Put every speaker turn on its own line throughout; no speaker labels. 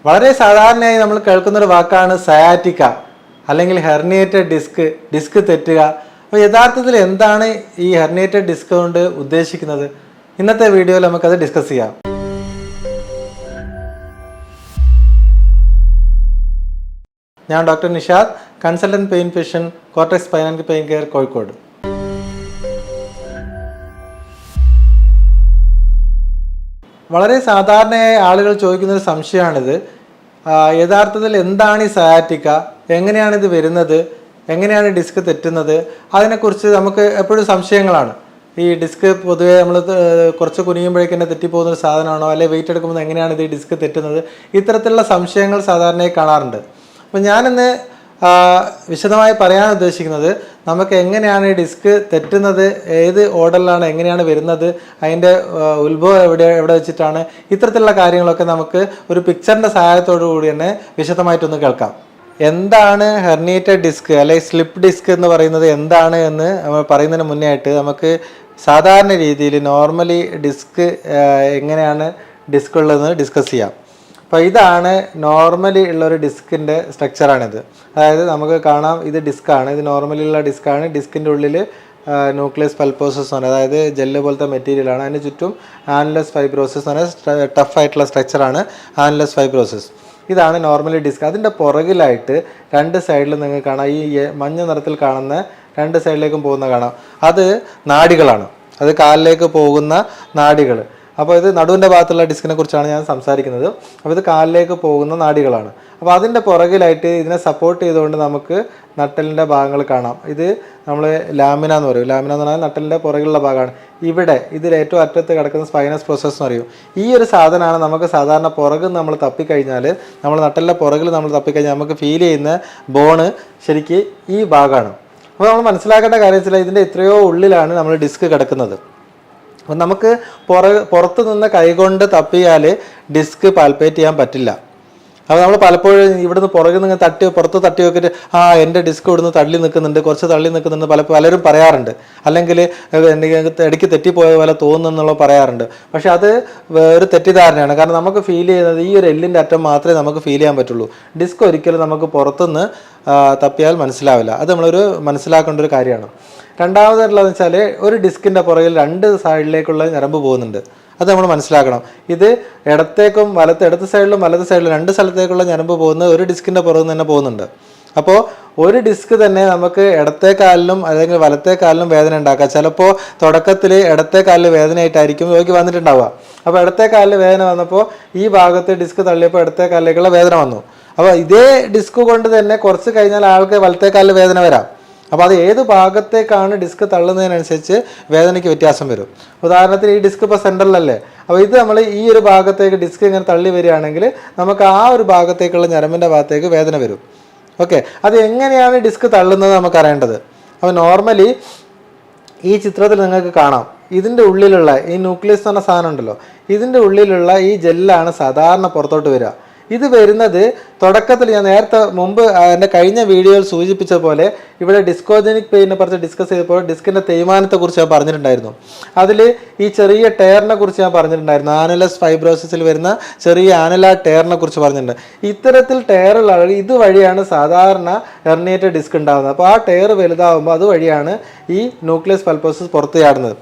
വളരെ സാധാരണയായി നമ്മൾ കേൾക്കുന്നൊരു വാക്കാണ് സയാറ്റിക്ക അല്ലെങ്കിൽ ഹെർണിയേറ്റഡ് ഡിസ്ക് തെറ്റുക. അപ്പോൾ യഥാർത്ഥത്തിൽ എന്താണ് ഈ ഹെർണിയേറ്റഡ് ഡിസ്ക് കൊണ്ട് ഉദ്ദേശിക്കുന്നത്? ഇന്നത്തെ വീഡിയോയിൽ നമുക്കത് ഡിസ്കസ് ചെയ്യാം. ഞാൻ doctor Nishad, consultant pain physician, cortex spine and pain care, Kozhikode. വളരെ സാധാരണയായി ആളുകൾ ചോദിക്കുന്നൊരു സംശയമാണിത്. യഥാർത്ഥത്തിൽ എന്താണ് ഈ സയാറ്റിക്ക, എങ്ങനെയാണിത് വരുന്നത്, എങ്ങനെയാണ് ഡിസ്ക് തെറ്റുന്നത്? അതിനെക്കുറിച്ച് നമുക്ക് എപ്പോഴും സംശയങ്ങളാണ്. ഈ ഡിസ്ക് പൊതുവേ നമ്മൾ കുറച്ച് കുനിയുമ്പോഴേക്ക് തന്നെ തെറ്റിപ്പോകുന്നൊരു സാധനമാണോ, അല്ലെങ്കിൽ വെയിറ്റ് എടുക്കുമ്പോൾ എങ്ങനെയാണ് ഇത് ഡിസ്ക് തെറ്റുന്നത്? ഇത്തരത്തിലുള്ള സംശയങ്ങൾ സാധാരണയായി കാണാറുണ്ട്. അപ്പോൾ ഞാനിന്ന് വിശദമായി പറയാൻ ഉദ്ദേശിക്കുന്നത് നമുക്ക് എങ്ങനെയാണ് ഈ ഡിസ്ക് തെറ്റുന്നത്, ഏത് ഓർഡറിലാണ്, എങ്ങനെയാണ് വരുന്നത്, അതിൻ്റെ ഉത്ഭവം എവിടെ വെച്ചിട്ടാണ്, ഇത്തരത്തിലുള്ള കാര്യങ്ങളൊക്കെ നമുക്ക് ഒരു പിക്ചറിൻ്റെ സഹായത്തോടു കൂടി തന്നെ വിശദമായിട്ടൊന്ന് കേൾക്കാം. എന്താണ് ഹെർണിയേറ്റഡ് ഡിസ്ക് അല്ലെങ്കിൽ സ്ലിപ്പ് ഡിസ്ക് എന്ന് പറയുന്നത് എന്താണ് എന്ന് പറയുന്നതിന് മുന്നേ ആയിട്ട് നമുക്ക് സാധാരണ രീതിയിൽ നോർമലി ഡിസ്ക് എങ്ങനെയാണ് ഡിസ്ക് ഉള്ളതെന്ന് ഡിസ്കസ് ചെയ്യാം. അപ്പോൾ ഇതാണ് നോർമലി ഉള്ളൊരു ഡിസ്കിൻ്റെ സ്ട്രക്ചറാണിത്. അതായത് നമുക്ക് കാണാം, ഇത് ഡിസ്ക്കാണ്, ഇത് നോർമലി ഉള്ള ഡിസ്ക്കാണ്. ഡിസ്കിൻ്റെ ഉള്ളിൽ ന്യൂക്ലിയസ് പൾപ്പോസസ് ആണ്, അതായത് ജെല്ല് പോലത്തെ മെറ്റീരിയലാണ്. അതിന് ചുറ്റും ആനുലസ് ഫൈബ്രോസിസ് എന്ന് പറഞ്ഞാൽ ടഫായിട്ടുള്ള സ്ട്രക്ചറാണ് ആനുലസ് ഫൈബ്രോസിസ്. ഇതാണ് നോർമലി ഡിസ്ക്. അതിൻ്റെ പുറകിലായിട്ട് രണ്ട് സൈഡിലും നിങ്ങൾക്ക് കാണാം, ഈ മഞ്ഞ നിറത്തിൽ കാണുന്ന രണ്ട് സൈഡിലേക്കും പോകുന്ന കാണാം, അത് നാഡികളാണ്, അത് കാലിലേക്ക് പോകുന്ന നാഡികൾ. അപ്പോൾ ഇത് നടുവിൻ്റെ ഭാഗത്തുള്ള ഡിസ്കിനെ കുറിച്ചാണ് ഞാൻ സംസാരിക്കുന്നത്. അപ്പോൾ ഇത് കാലിലേക്ക് പോകുന്ന നാഡികളാണ്. അപ്പോൾ അതിൻ്റെ പുറകിലായിട്ട് ഇതിനെ സപ്പോർട്ട് ചെയ്തുകൊണ്ട് നമുക്ക് നട്ടലിൻ്റെ ഭാഗങ്ങൾ കാണാം. ഇത് നമ്മൾ ലാമിന എന്ന് പറയും. ലാമിന എന്ന് പറഞ്ഞാൽ നട്ടലിൻ്റെ പുറകിലുള്ള ഭാഗമാണ്. ഇവിടെ ഇതിൽ ഏറ്റവും അറ്റത്ത് കിടക്കുന്ന സ്പൈനസ് പ്രോസസ് എന്ന് പറയും. ഈ ഒരു സാധനമാണ് നമുക്ക് സാധാരണ പുറകിൽ നമ്മൾ തപ്പിക്കഴിഞ്ഞാൽ, നമ്മൾ നട്ടലിൻ്റെ പുറകിൽ നമ്മൾ തപ്പിക്കഴിഞ്ഞാൽ നമുക്ക് ഫീൽ ചെയ്യുന്ന ബോണ് ശരിക്ക് ഈ ഭാഗമാണ്. അപ്പോൾ നമ്മൾ മനസ്സിലാക്കേണ്ട കാര്യം വെച്ചാൽ ഇതിൻ്റെ എത്രയോ ഉള്ളിലാണ് നമ്മൾ ഡിസ്ക് കിടക്കുന്നത്. അപ്പം നമുക്ക് പുറത്ത് നിന്ന് കൈകൊണ്ട് തപ്പിയാൽ ഡിസ്ക് പാൽപ്പേറ്റ് ചെയ്യാൻ പറ്റില്ല. അപ്പോൾ നമ്മൾ പലപ്പോഴും ഇവിടുന്ന് പുറകിൽ നിന്ന് പുറത്ത് തട്ടി നോക്കിയിട്ട് എൻ്റെ ഡിസ്ക് ഇവിടുന്ന് തള്ളി നിൽക്കുന്നുണ്ട്, കുറച്ച് തള്ളി നിൽക്കുന്നുണ്ട് പലരും പറയാറുണ്ട്. അല്ലെങ്കിൽ ഇടയ്ക്ക് തെറ്റിപ്പോയ പോലെ തോന്നുന്നു എന്നുള്ളത് പറയാറുണ്ട്. പക്ഷെ അത് ഒരു തെറ്റിദ്ധാരണയാണ്. കാരണം നമുക്ക് ഫീൽ ചെയ്യുന്നത് ഈ ഒരു എല്ലിൻ്റെ അറ്റം മാത്രമേ നമുക്ക് ഫീൽ ചെയ്യാൻ പറ്റുള്ളൂ. ഡിസ്ക് ഒരിക്കലും നമുക്ക് പുറത്തുനിന്ന് തപ്പിയാൽ മനസ്സിലാവില്ല. അത് നമ്മളൊരു മനസ്സിലാക്കേണ്ട ഒരു കാര്യമാണ്. രണ്ടാമതായിട്ടുള്ളതെന്ന് വെച്ചാൽ ഒരു ഡിസ്കിൻ്റെ പുറകിൽ രണ്ട് സൈഡിലേക്കുള്ള ഞരമ്പ് പോകുന്നുണ്ട്. അത് നമ്മൾ മനസ്സിലാക്കണം. ഇത് ഇടത്ത് സൈഡിലും വലത് സൈഡിലും രണ്ട് സ്ഥലത്തേക്കുള്ള ഞരമ്പ് പോകുന്ന ഒരു ഡിസ്കിൻ്റെ പുറകിൽ തന്നെ പോകുന്നുണ്ട്. അപ്പോൾ ഒരു ഡിസ്ക് തന്നെ നമുക്ക് ഇടത്തെ കാലിലും അല്ലെങ്കിൽ വലത്തെ കാലിലും വേദന ഉണ്ടാക്കാം. ചിലപ്പോൾ തുടക്കത്തിൽ ഇടത്തെ കാലിൽ വേദനയായിട്ടായിരിക്കും രോഗി വന്നിട്ടുണ്ടാവുക. അപ്പോൾ ഇടത്തെ കാലിൽ വേദന വന്നപ്പോൾ ഈ ഭാഗത്ത് ഡിസ്ക് തള്ളിയപ്പോൾ ഇടത്തെ കാലിലേക്കുള്ള വേദന വന്നു. അപ്പോൾ ഇതേ ഡിസ്ക് കൊണ്ട് തന്നെ കുറച്ച് കഴിഞ്ഞാൽ ആൾക്ക് വലത്തെ കാലിൽ വേദന വരാം. അപ്പോൾ അത് ഏത് ഭാഗത്തേക്കാണ് ഡിസ്ക് തള്ളുന്നതിനനുസരിച്ച് വേദനയ്ക്ക് വ്യത്യാസം വരും. ഉദാഹരണത്തിന് ഈ ഡിസ്ക് ഇപ്പോൾ സെൻറ്ററിലല്ലേ, അപ്പോൾ ഇത് നമ്മൾ ഈ ഒരു ഭാഗത്തേക്ക് ഡിസ്ക് ഇങ്ങനെ തള്ളി വരികയാണെങ്കിൽ നമുക്ക് ആ ഒരു ഭാഗത്തേക്കുള്ള ഞരമ്പിൻ്റെ ഭാഗത്തേക്ക് വേദന വരും. ഓക്കെ, അത് എങ്ങനെയാണ് ഡിസ്ക് തള്ളുന്നത് നമുക്കറിയേണ്ടത്. അപ്പോൾ നോർമലി ഈ ചിത്രത്തിൽ നിങ്ങൾക്ക് കാണാം, ഇതിൻ്റെ ഉള്ളിലുള്ള ഈ ന്യൂക്ലിയസ് എന്ന് പറഞ്ഞ സാധനം ഉണ്ടല്ലോ, ഇതിൻ്റെ ഉള്ളിലുള്ള ഈ ജെല്ലാണ് സാധാരണ പുറത്തോട്ട് വരിക. ഇത് വരുന്നത് തുടക്കത്തിൽ ഞാൻ മുമ്പ് എൻ്റെ കഴിഞ്ഞ വീഡിയോയിൽ സൂചിപ്പിച്ച പോലെ ഇവിടെ ഡിസ്കോജനിക് പെയിനെ കുറിച്ച് ഡിസ്കസ് ചെയ്തപ്പോൾ ഡിസ്കിൻ്റെ തേയ്മാനത്തെക്കുറിച്ച് ഞാൻ പറഞ്ഞിട്ടുണ്ടായിരുന്നു. അതിൽ ഈ ചെറിയ ടയറിനെ കുറിച്ച് ഞാൻ പറഞ്ഞിട്ടുണ്ടായിരുന്നു. ആനുലസ് ഫൈബ്രോസിസിൽ വരുന്ന ചെറിയ ആനുലാർ ടയറിനെ കുറിച്ച് പറഞ്ഞിട്ടുണ്ട്. ഇത്തരത്തിൽ ടയറുള്ള ഇതുവഴിയാണ് സാധാരണ ഹെർണിയേറ്റഡ് ഡിസ്ക് ഉണ്ടാകുന്നത്. അപ്പോൾ ആ ടയർ വലുതാകുമ്പോൾ അതുവഴിയാണ് ഈ ന്യൂക്ലിയസ് പൾപ്പോസസ് പുറത്ത് ചാടുന്നത്.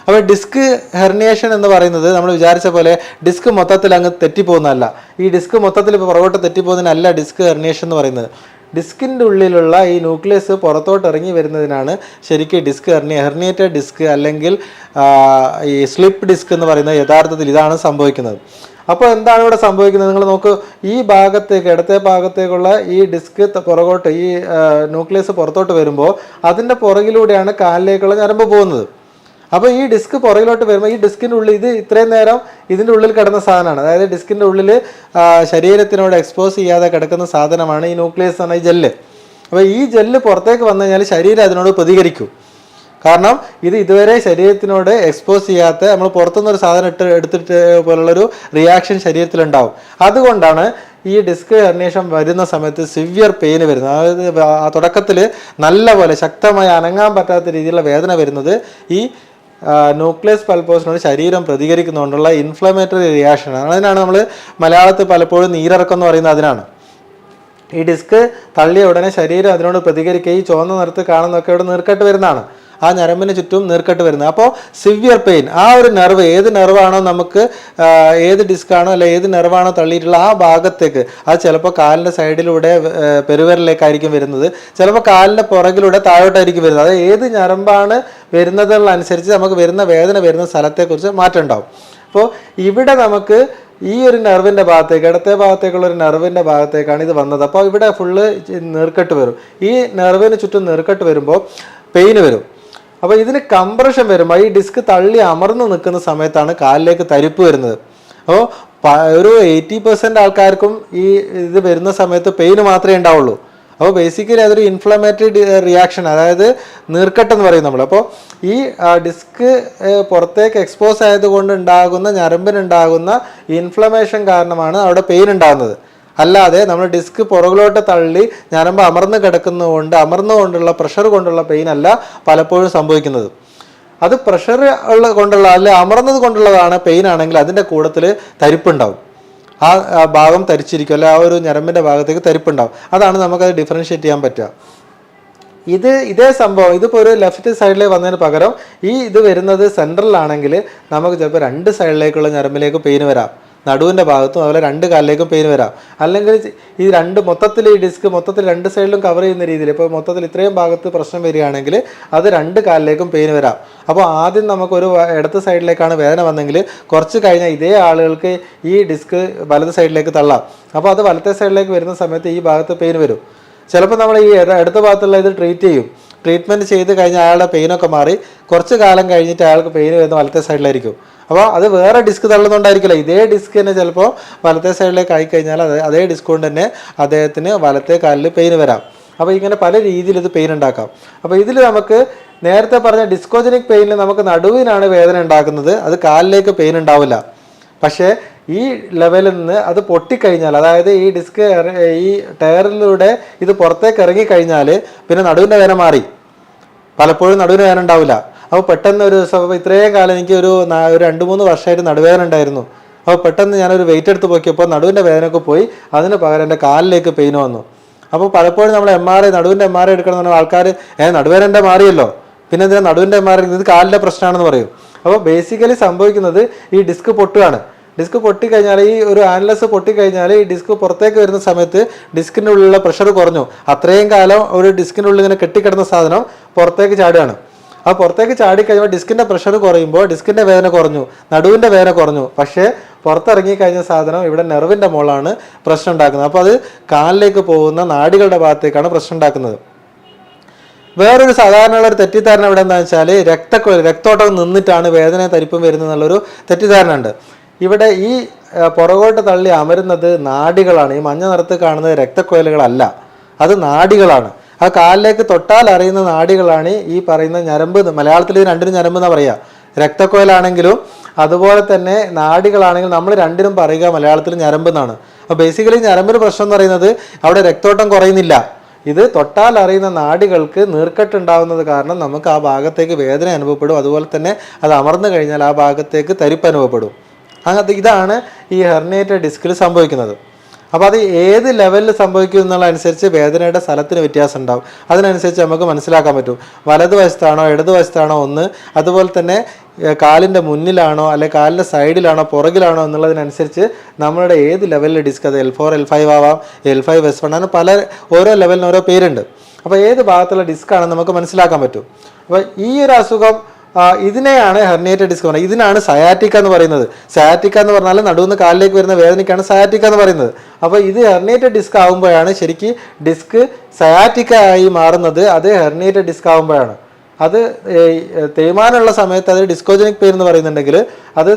അപ്പോൾ ഡിസ്ക് ഹെർണിയേഷൻ എന്ന് പറയുന്നത് നമ്മൾ വിചാരിച്ച പോലെ ഡിസ്ക് മൊത്തത്തിൽ അങ്ങ് തെറ്റിപ്പോകുന്നതല്ല. ഈ ഡിസ്ക് മൊത്തത്തിൽ ഇപ്പോൾ പുറകോട്ട് തെറ്റിപ്പോകുന്നതിനല്ല ഡിസ്ക് ഹെർണിയേഷൻ എന്ന് പറയുന്നത്. ഡിസ്കിൻ്റെ ഉള്ളിലുള്ള ഈ ന്യൂക്ലിയസ് പുറത്തോട്ട് ഇറങ്ങി വരുന്നതിനാണ് ശരിക്കും ഡിസ്ക് ഹെർണിയേറ്റഡ് ഡിസ്ക് അല്ലെങ്കിൽ ഈ സ്ലിപ്പ് ഡിസ്ക് എന്ന് പറയുന്നത്. യഥാർത്ഥത്തിൽ ഇതാണ് സംഭവിക്കുന്നത്. അപ്പോൾ എന്താണ് ഇവിടെ സംഭവിക്കുന്നത്? നിങ്ങൾ നോക്കൂ, ഈ ഭാഗത്തേക്ക് ഇടത്തെ ഭാഗത്തേക്കുള്ള ഈ ഡിസ്ക് പുറകോട്ട് ഈ ന്യൂക്ലിയസ് പുറത്തോട്ട് വരുമ്പോൾ അതിൻ്റെ പുറകിലൂടെയാണ് കാലിലേക്കുള്ള ഞരമ്പ് പോകുന്നത്. അപ്പോൾ ഈ ഡിസ്ക് പുറകിലോട്ട് വരുമ്പോൾ ഈ ഡിസ്കിൻ്റെ ഉള്ളിൽ ഇത് ഇത്രയും നേരം ഇതിൻ്റെ ഉള്ളിൽ കിടന്ന സാധനമാണ്. അതായത് ഡിസ്കിൻ്റെ ഉള്ളിൽ ശരീരത്തിനോട് എക്സ്പോസ് ചെയ്യാതെ കിടക്കുന്ന സാധനമാണ് ഈ ന്യൂക്ലിയസ് എന്ന ഈ ജെല്ല്. അപ്പോൾ ഈ ജെല്ല് പുറത്തേക്ക് വന്നു കഴിഞ്ഞാൽ ശരീരം അതിനോട് പ്രതികരിക്കും. കാരണം ഇത് ഇതുവരെ ശരീരത്തിനോട് എക്സ്പോസ് ചെയ്യാത്ത നമ്മൾ പുറത്തുനിന്നൊരു സാധനം എടുത്തിട്ട് പോലുള്ളൊരു റിയാക്ഷൻ ശരീരത്തിലുണ്ടാവും. അതുകൊണ്ടാണ് ഈ ഡിസ്ക് ഹെർണിയേഷൻ വരുന്ന സമയത്ത് സിവിയർ പെയിൻ വരുന്നത്. അതായത് ആ തുടക്കത്തിൽ നല്ല പോലെ ശക്തമായി അനങ്ങാൻ പറ്റാത്ത രീതിയിലുള്ള വേദന വരുന്നത് ഈ ന്യൂക്ലിയസ് പൾപ്പോസിനോട് ശരീരം പ്രതികരിക്കുന്നതുകൊണ്ടുള്ള ഇൻഫ്ലമേറ്ററി റിയാക്ഷൻ ആണ്. അതിനാണ് നമ്മൾ മലയാളത്തിൽ പലപ്പോഴും നീരിറക്കം എന്ന് പറയുന്നത് അതിനാണ്. ഈ ഡിസ്ക് തള്ളിയ ഉടനെ ശരീരം അതിനോട് പ്രതികരിക്കുക, ഈ ചുവന്ന നിറത്ത് കാണുന്നതൊക്കെ ഇവിടെ നീർക്കെട്ട് വരുന്നതാണ്, ആ ഞരമ്പിന് ചുറ്റും നീർക്കെട്ട് വരുന്നത്. അപ്പോൾ സിവിയർ പെയിൻ, ആ ഒരു നെർവ് ഏത് നെർവാണോ നമുക്ക് ഏത് ഡിസ്കാണോ അല്ലെ ഏത് നെർവാണോ തള്ളിയിട്ടുള്ള ആ ഭാഗത്തേക്ക്, അത് ചിലപ്പോൾ കാലിൻ്റെ സൈഡിലൂടെ പെരുവിരലിലേക്കായിരിക്കും വരുന്നത്, ചിലപ്പോൾ കാലിൻ്റെ പുറകിലൂടെ താഴോട്ടായിരിക്കും വരുന്നത്. അത് ഏത് ഞരമ്പാണ് വരുന്നതിനനുസരിച്ച് നമുക്ക് വരുന്ന വേദന വരുന്ന സ്ഥലത്തെക്കുറിച്ച് മാറ്റം ഉണ്ടാവും. അപ്പോൾ ഇവിടെ നമുക്ക് ഈ ഒരു നെർവിൻ്റെ ഭാഗത്തേക്ക്, ഇടത്തെ ഭാഗത്തേക്കുള്ള ഒരു നെർവിൻ്റെ ഭാഗത്തേക്കാണ് ഇത് വന്നത്. അപ്പോൾ ഇവിടെ ഫുള്ള് നീർക്കെട്ട് വരും. ഈ നെർവിന് ചുറ്റും നീർക്കെട്ട് വരുമ്പോൾ പെയിന് വരും. അപ്പോൾ ഇതിന് കംപ്രഷൻ വരുമ്പോൾ ഈ ഡിസ്ക് തള്ളി അമർന്ന് നിൽക്കുന്ന സമയത്താണ് കാലിലേക്ക് തരിപ്പ് വരുന്നത്. അപ്പോൾ ഒരു 80% ആൾക്കാർക്കും ഈ ഇത് വരുന്ന സമയത്ത് പെയിന് മാത്രമേ ഉണ്ടാവുള്ളൂ. അപ്പോൾ ബേസിക്കലി അതൊരു ഇൻഫ്ലമേറ്ററി റിയാക്ഷൻ, അതായത് നീർക്കെട്ടെന്ന് പറയും നമ്മൾ. അപ്പോൾ ഈ ഡിസ്ക് പുറത്തേക്ക് എക്സ്പോസ് ആയതുകൊണ്ട് ഉണ്ടാകുന്ന ഞരമ്പിനുണ്ടാകുന്ന ഇൻഫ്ലമേഷൻ കാരണമാണ് അവിടെ പെയിൻ ഉണ്ടാകുന്നത്. അല്ലാതെ നമ്മൾ ഡിസ്ക് പുറകിലോട്ട് തള്ളി ഞരമ്പ് അമർന്നുകൊണ്ടുള്ള പ്രഷർ കൊണ്ടുള്ള പെയിൻ അല്ല പലപ്പോഴും സംഭവിക്കുന്നത്. അത് പ്രഷർ കൊണ്ടുള്ള അല്ലെ അമർന്നത് കൊണ്ടുള്ളതാണ് പെയിൻ ആണെങ്കിൽ അതിൻ്റെ കൂട്ടത്തിൽ തരിപ്പുണ്ടാവും, ആ ഭാഗം തരിച്ചിരിക്കും, അല്ലെ ആ ഒരു ഞരമ്പിൻ്റെ ഭാഗത്തേക്ക് തരിപ്പുണ്ടാവും. അതാണ് നമുക്കത് ഡിഫറൻഷ്യേറ്റ് ചെയ്യാൻ പറ്റുക. ഇതേ സംഭവം ഇതിപ്പോൾ ഒരു ലെഫ്റ്റ് സൈഡിലേക്ക് വന്നതിന് പകരം ഇത് വരുന്നത് സെൻട്രലാണെങ്കിൽ നമുക്ക് ചിലപ്പോൾ 2 സൈഡിലേക്കുള്ള ഞരമ്പിലേക്ക് പെയിൻ വരാം, നടുവിൻ്റെ ഭാഗത്തും അതുപോലെ 2 കാലിലേക്കും പെയിൻ വരാം. അല്ലെങ്കിൽ ഈ മൊത്തത്തിൽ ഈ ഡിസ്ക് മൊത്തത്തിൽ 2 സൈഡിലും കവർ ചെയ്യുന്ന രീതിയിൽ ഇപ്പോൾ മൊത്തത്തിൽ ഇത്രയും ഭാഗത്ത് പ്രശ്നം വരികയാണെങ്കിൽ അത് 2 കാലിലേക്കും പെയിൻ വരാം. അപ്പോൾ ആദ്യം നമുക്കൊരു ഇടത്ത് സൈഡിലേക്കാണ് വേദന വന്നെങ്കിൽ കുറച്ച് കഴിഞ്ഞാൽ ഇതേ ആളുകൾക്ക് ഈ ഡിസ്ക് വലത് സൈഡിലേക്ക് തള്ളാം. അപ്പോൾ അത് വലത്തെ സൈഡിലേക്ക് വരുന്ന സമയത്ത് ഈ ഭാഗത്ത് പെയിൻ വരും. ചിലപ്പോൾ നമ്മൾ ഈ ഇടത്ത ഭാഗത്തുള്ള ഇത് ട്രീറ്റ്മെൻറ്റ് ചെയ്ത് കഴിഞ്ഞാൽ അയാളുടെ പെയിനൊക്കെ മാറി കുറച്ച് കാലം കഴിഞ്ഞിട്ട് അയാൾക്ക് പെയിൻ വരുന്ന വലത്തെ സൈഡിലായിരിക്കും. അപ്പോൾ അത് വേറെ ഡിസ്ക് തള്ളുന്നുണ്ടായിരിക്കില്ല, ഇതേ ഡിസ്ക് തന്നെ ചിലപ്പോൾ വലത്തെ സൈഡിലേക്ക് ആയിക്കഴിഞ്ഞാൽ അതേ ഡിസ്ക് കൊണ്ട് തന്നെ അദ്ദേഹത്തിന് വലത്തെ കാലിൽ പെയിൻ വരാം. അപ്പോൾ ഇങ്ങനെ പല രീതിയിൽ ഇത് പെയിൻ ഉണ്ടാക്കാം. അപ്പോൾ ഇതിൽ നമുക്ക് നേരത്തെ പറഞ്ഞ ഡിസ്കോജനിക് പെയിനിൽ നമുക്ക് നടുവിനാണ് വേദന ഉണ്ടാക്കുന്നത്, അത് കാലിലേക്ക് പെയിൻ ഉണ്ടാവില്ല. പക്ഷേ ഈ ലെവലിൽ നിന്ന് അത് പൊട്ടിക്കഴിഞ്ഞാൽ, അതായത് ഈ ഡിസ്ക് ഈ ടയറിലൂടെ ഇത് പുറത്തേക്ക് ഇറങ്ങിക്കഴിഞ്ഞാൽ പിന്നെ നടുവിൻ്റെ വേദന മാറി, പലപ്പോഴും നടുവിന് വേദന ഉണ്ടാവില്ല. അപ്പോൾ പെട്ടെന്ന് ഒരു ദിവസം ഇത്രയും കാലം എനിക്ക് ഒരു 2-3 വർഷമായിട്ട് നടുവേദന ഉണ്ടായിരുന്നു. അപ്പോൾ പെട്ടെന്ന് ഞാനൊരു വെയിറ്റ് എടുത്ത് നോക്കിയപ്പോൾ നടുവിൻ്റെ വേദനയൊക്കെ പോയി, അതിന് പകരം എൻ്റെ കാലിലേക്ക് പെയിൻ വന്നു. അപ്പോൾ പലപ്പോഴും നമ്മൾ നടുവിൻ്റെ MRI എടുക്കണം എന്ന് പറഞ്ഞാൽ ആൾക്കാർ നടുവേദന മാറിയല്ലോ, പിന്നെ ഇതിന് നടുവിൻ്റെ MRI ഇത് കാലിൻ്റെ പ്രശ്നമാണെന്ന് പറയും. അപ്പോൾ ബേസിക്കലി സംഭവിക്കുന്നത് ഈ ഡിസ്ക് പൊട്ടുകയാണ്. ഡിസ്ക് പൊട്ടിക്കഴിഞ്ഞാൽ ഈ ഒരു ആനലസ് പൊട്ടിക്കഴിഞ്ഞാൽ ഈ ഡിസ്ക് പുറത്തേക്ക് വരുന്ന സമയത്ത് ഡിസ്കിൻ്റെ ഉള്ളിലുള്ള പ്രഷർ കുറഞ്ഞു. അത്രയും കാലം ഒരു ഡിസ്കിൻ്റെ ഉള്ളിൽ ഇങ്ങനെ കെട്ടിക്കിടന്ന സാധനം പുറത്തേക്ക് ചാടുകയാണ്. ആ പുറത്തേക്ക് ചാടിക്കഴിയുമ്പോൾ ഡിസ്കിൻ്റെ പ്രഷർ കുറയുമ്പോൾ ഡിസ്കിൻ്റെ വേദന കുറഞ്ഞു, നടുവിൻ്റെ വേദന കുറഞ്ഞു. പക്ഷേ പുറത്തിറങ്ങി കഴിഞ്ഞ സാധനം ഇവിടെ നെർവിൻ്റെ മുകളാണ് പ്രശ്നം ഉണ്ടാക്കുന്നത്. അപ്പോൾ അത് കാലിലേക്ക് പോകുന്ന നാഡികളുടെ ഭാഗത്തേക്കാണ് പ്രശ്നം ഉണ്ടാക്കുന്നത്. വേറൊരു സാധാരണയുള്ള ഒരു തെറ്റിദ്ധാരണ ഇവിടെ എന്താണെന്ന് വെച്ചാൽ രക്തോട്ടം നിന്നിട്ടാണ് വേദന തരിപ്പും വരുന്നത് എന്നുള്ളൊരു തെറ്റിദ്ധാരണ ഉണ്ട്. ഇവിടെ ഈ പുറകോട്ട് തള്ളി അമരുന്നത് നാഡികളാണ്. ഈ മഞ്ഞ നിറത്ത് കാണുന്നത് രക്തക്കുഴലുകളല്ല, അത് നാഡികളാണ്. ആ കാലിലേക്ക് തൊട്ടാൽ അറിയുന്ന നാഡികളാണ് ഈ പറയുന്ന ഞരമ്പ്. മലയാളത്തിൽ ഇത് രണ്ടിനും ഞരമ്പ് എന്നാ പറയുക. രക്തക്കുഴലാണെങ്കിലും അതുപോലെ തന്നെ നാഡികളാണെങ്കിലും നമ്മൾ രണ്ടിനും പറയുക മലയാളത്തിൽ ഞരമ്പ് എന്നാണ്. അപ്പോൾ ബേസിക്കലി ഞരമ്പിന് പ്രശ്നം എന്ന് പറയുന്നത് അവിടെ രക്തോട്ടം കുറയുന്നില്ല, ഇത് തൊട്ടാൽ അറിയുന്ന നാഡികൾക്ക് നീർക്കെട്ടുണ്ടാവുന്നത് കാരണം നമുക്ക് ആ ഭാഗത്തേക്ക് വേദന അനുഭവപ്പെടും. അതുപോലെ തന്നെ അത് അമർന്നു കഴിഞ്ഞാൽ ആ ഭാഗത്തേക്ക് തരിപ്പ് അനുഭവപ്പെടും. അങ്ങനത്തെ ഇതാണ് ഈ ഹെർണിയേറ്റഡ് ഡിസ്കിൽ സംഭവിക്കുന്നത്. അപ്പോൾ അത് ഏത് ലെവലിൽ സംഭവിക്കും എന്നുള്ളതനുസരിച്ച് വേദനയുടെ സ്ഥലത്തിന് വ്യത്യാസം ഉണ്ടാവും. അതിനനുസരിച്ച് നമുക്ക് മനസ്സിലാക്കാൻ പറ്റും വലതുവശത്താണോ ഇടതുവശത്താണോ ഒന്ന്, അതുപോലെ തന്നെ കാലിൻ്റെ മുന്നിലാണോ അല്ലെ കാലിൻ്റെ സൈഡിലാണോ പുറകിലാണോ എന്നുള്ളതിനനുസരിച്ച് നമ്മളുടെ ഏത് ലെവലിൽ ഡിസ്ക്, അത് L4 L5 ആവാം, L5 S1 അങ്ങനെ പല ഓരോ ലെവലിന് ഓരോ പേരുണ്ട്. അപ്പോൾ ഏത് ഭാഗത്തുള്ള ഡിസ്കാണെന്ന് നമുക്ക് മനസ്സിലാക്കാൻ പറ്റും. അപ്പോൾ ഈ ഒരു അസുഖം ഇതിനെയാണ് ഹെർണിയേറ്റഡ് ഡിസ്ക് പറയുന്നത്. ഇതിനാണ് സയാറ്റിക്ക എന്ന് പറയുന്നത്. സയാറ്റിക്ക എന്ന് പറഞ്ഞാൽ നടുവിന്ന് കാലിലേക്ക് വരുന്ന വേദനയ്ക്കാണ് സയാറ്റിക്ക എന്ന് പറയുന്നത്. അപ്പോൾ ഇത് ഹെർണിയേറ്റഡ് ഡിസ്ക് ആകുമ്പോഴാണ് ശരിക്കും ഡിസ്ക് സയാറ്റിക്ക ആയി മാറുന്നത്. അത് ഹെർണിയേറ്റഡ് ഡിസ്ക് ആകുമ്പോഴാണ്. അത് തേയ്മാനമുള്ള സമയത്ത് അത് ഡിസ്കോജനിക് പെയിൻ എന്ന് പറയുന്നുണ്ടെങ്കിൽ അത്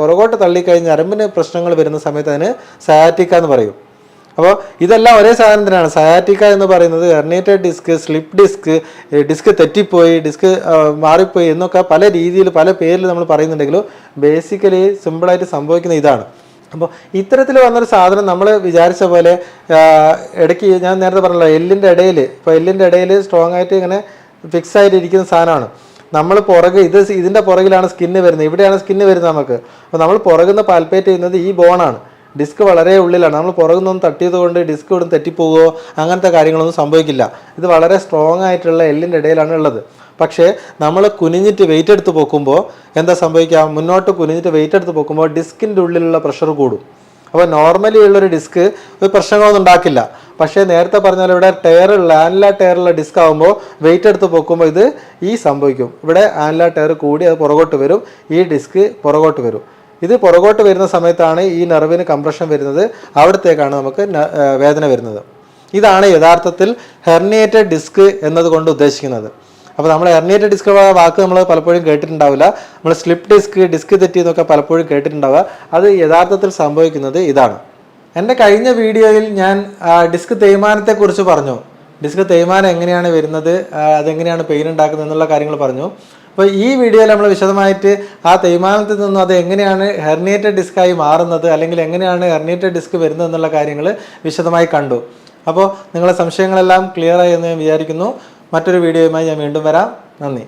പുറകോട്ട് തള്ളിക്കഴിഞ്ഞ് ഞരമ്പിന് പ്രശ്നങ്ങൾ വരുന്ന സമയത്ത് അതിന് സയാറ്റിക്ക എന്ന് പറയും. അപ്പോൾ ഇതെല്ലാം ഒരേ സാധനത്തിനാണ്. സയാറ്റിക്ക എന്ന് പറയുന്നത് herniated disc, slip disc, disc തെറ്റിപ്പോയി, ഡിസ്ക് മാറിപ്പോയി എന്നൊക്കെ പല രീതിയിൽ പല പേരിൽ നമ്മൾ പറയുന്നുണ്ടെങ്കിലും ബേസിക്കലി സിമ്പിളായിട്ട് സംഭവിക്കുന്ന ഇതാണ്. അപ്പോൾ ഇത്തരത്തിൽ വന്നൊരു സാധനം നമ്മൾ വിചാരിച്ച പോലെ ഇടയ്ക്ക് ഞാൻ നേരത്തെ പറഞ്ഞല്ലോ എല്ലിൻ്റെ ഇടയിൽ, ഇപ്പോൾ എല്ലിൻ്റെ ഇടയിൽ സ്ട്രോങ് ആയിട്ട് ഇങ്ങനെ ഫിക്സ് ആയിട്ട് ഇരിക്കുന്ന സാധനമാണ്. നമ്മൾ പുറകെ ഇതിൻ്റെ പുറകിലാണ് സ്കിന്ന് വരുന്നത്, ഇവിടെയാണ് സ്കിന്ന് വരുന്നത് നമുക്ക്. അപ്പോൾ നമ്മൾ പുറകുന്ന് പാൽപ്പേറ്റ് ചെയ്യുന്നത് ഈ ബോണാണ്. ഡിസ്ക് വളരെ ഉള്ളിലാണ്. നമ്മൾ പുറകുന്നൊന്നും തട്ടിയത് കൊണ്ട് ഡിസ്ക് ഇവിടെ തെറ്റിപ്പോകുമോ അങ്ങനത്തെ കാര്യങ്ങളൊന്നും സംഭവിക്കില്ല. ഇത് വളരെ സ്ട്രോങ് ആയിട്ടുള്ള എല്ലിൻ്റെ ഇടയിലാണ് ഉള്ളത്. പക്ഷേ നമ്മൾ കുനിഞ്ഞിട്ട് വെയിറ്റ് എടുത്ത് പൊക്കുമ്പോൾ എന്താ സംഭവിക്കുക, മുന്നോട്ട് കുനിഞ്ഞിട്ട് വെയിറ്റ് എടുത്ത് പൊക്കുമ്പോൾ ഡിസ്കിൻ്റെ ഉള്ളിലുള്ള പ്രഷർ കൂടും. അപ്പോൾ നോർമലി ഉള്ളൊരു ഡിസ്ക് ഒരു പ്രശ്നങ്ങളൊന്നും ഉണ്ടാക്കില്ല. പക്ഷേ നേരത്തെ പറഞ്ഞാൽ ഇവിടെ ആനുലാർ ടയറുള്ള ഡിസ്ക് ആകുമ്പോൾ വെയിറ്റ് എടുത്ത് പൊക്കുമ്പോൾ ഇത് സംഭവിക്കും. ഇവിടെ ആനുലാർ ടയർ കൂടി അത് പുറകോട്ട് വരും, ഈ ഡിസ്ക് പുറകോട്ട് വരും. ഇത് പുറകോട്ട് വരുന്ന സമയത്താണ് ഈ നെർവിന് കംപ്രഷൻ വരുന്നത്, അവിടത്തേക്കാണ് നമുക്ക് വേദന വരുന്നത്. ഇതാണ് യഥാർത്ഥത്തിൽ ഹെർണിയേറ്റഡ് ഡിസ്ക് എന്നതുകൊണ്ട് ഉദ്ദേശിക്കുന്നത്. അപ്പോൾ നമ്മൾ ഹെർണിയേറ്റഡ് ഡിസ്ക് വാക്ക് നമ്മൾ പലപ്പോഴും കേട്ടിട്ടുണ്ടാവില്ല. നമ്മൾ സ്ലിപ്പ് ഡിസ്ക് തെറ്റി എന്നൊക്കെ പലപ്പോഴും കേട്ടിട്ടുണ്ടാവുക. അത് യഥാർത്ഥത്തിൽ സംഭവിക്കുന്നത് ഇതാണ്. എൻ്റെ കഴിഞ്ഞ വീഡിയോയിൽ ഞാൻ ഡിസ്ക് തേയ്മാനത്തെക്കുറിച്ച് പറഞ്ഞു. ഡിസ്ക് തേയ്മാനം എങ്ങനെയാണ് വരുന്നത്, അതെങ്ങനെയാണ് പെയിൻ ഉണ്ടാക്കുന്നത് എന്നുള്ള കാര്യങ്ങൾ പറഞ്ഞു. അപ്പോൾ ഈ വീഡിയോയിൽ നമ്മൾ വിശദമായിട്ട് ആ തേയ്മാനത്തിൽ നിന്നും അത് എങ്ങനെയാണ് ഹെർണിയേറ്റഡ് ഡിസ്കായി മാറുന്നത്, അല്ലെങ്കിൽ എങ്ങനെയാണ് ഹെർണിയേറ്റഡ് ഡിസ്ക് വരുന്നത് എന്നുള്ള കാര്യങ്ങൾ വിശദമായി കണ്ടു. അപ്പോൾ നിങ്ങളുടെ സംശയങ്ങളെല്ലാം ക്ലിയർ ആയി എന്ന് ഞാൻ വിചാരിക്കുന്നു. മറ്റൊരു വീഡിയോയുമായി ഞാൻ വീണ്ടും വരാം. നന്ദി.